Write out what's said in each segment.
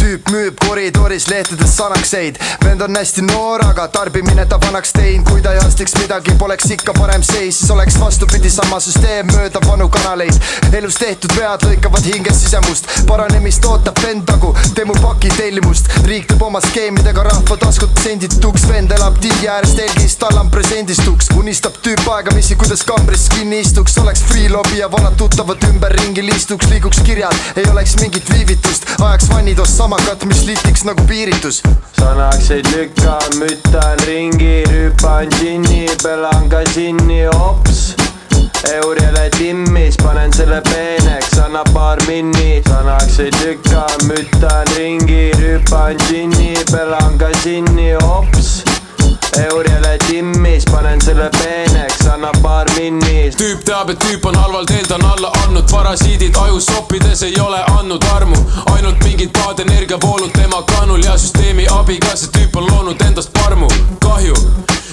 tüüp müüb koridoris lehtedes sanakseid. Vend on hästi noor, aga tarbimine ta vanaks teinud. Kui ta ei astiks midagi, poleks ikka parem seis. Siis oleks vastupidi sama süsteem mööda vanu kanaleid. Elus tehtud vead lõikavad hinges sisemust. Paranemist ootab vend tagu, tee mu paki tellimust. Riik teeb oma skeemidega rahva taskut sendituks. Vend elab tiigi ääres telgis, tal on presendistuks. Unistab tüüp aega, missi kuidas kambris kinni istuks. Oleks free lobby ja vanad tuttavad ümber ringi listuks. Liiguks kirjad, ei oleks mingit viivitust. Ajaks vannidos samakat, mis litiks nagu piiritus. Sanakseid lükkan, müttan ringi, rüüpan džinni, pelan ka džinni, hops. Eurele timmis, panen selle peeneks, anna paar minni. Sanakseid lükkan, müttan ringi, rüüpan džinni, pelan ka džinni, hops. Eurele timmis, panen selle peeneks, anna paar minni. Tüüp teab, et tüüp on halval teel, ta on alla andnud. Parasiidid ajus soppides ei ole andnud armu. Ainult mingid paad energiavoolud tema kannul ja süsteemi abiga see tüüp on loonud endast parmu. Kahju,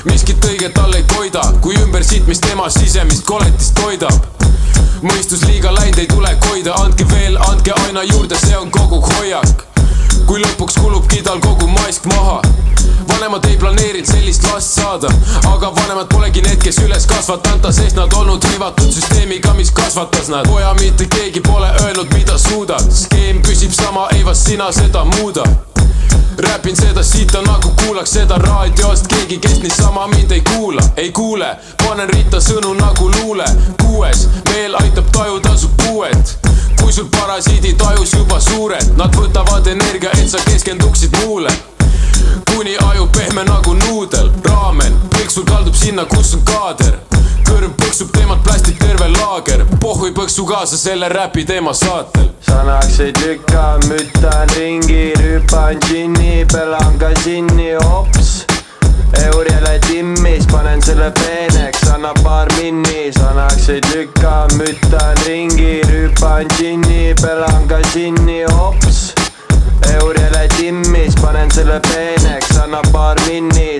miskit õiget all ei toida, kui ümber siit, mis tema sisemist koletist toidab. Mõistus liiga läind ei tule koida, andke veel, andke aina juurde, see on kogu hoiak. Kui lõpuks kulubki tal kogu maisk maha. Vanemad ei planeerinud sellist last saada, aga vanemad polegi need, kes üles kasvatanta, sest nad olnud rivatud süsteemiga, mis kasvatas nad. Poja mitte keegi pole öelnud, mida suudad. Skeem püsib sama, ei vast sina seda muuda. Räpin seda sita nagu kuulaks seda raadiost. Keegi, kes niisama mind ei kuula, ei kuule. Panen ritta sõnu nagu luule. 6. meel aitab tajuda su puuet. Kui sul parasiidid ajus juba suured, nad võtavad energia, et sa keskenduksid muule. Kuni aju pehme nagu nuudel, raamen. Põlk sul kaldub sinna, kus on kaader. Kõrv põksub teemat plastik terve laager. Pohhui põksu kaasa selle räpi teema saatel. Sanakseid lükkan, müttan ringi, rüüpan džinni, pelan ka džinni, hops. Eurele timmis, panen selle peeneks, anna paar minni. Sanakseid lükkan, müttan ringi, rüüpan džinni, pelan ka džinni, hops. Eurele timmis, panen selle peeneks, anna paar minni.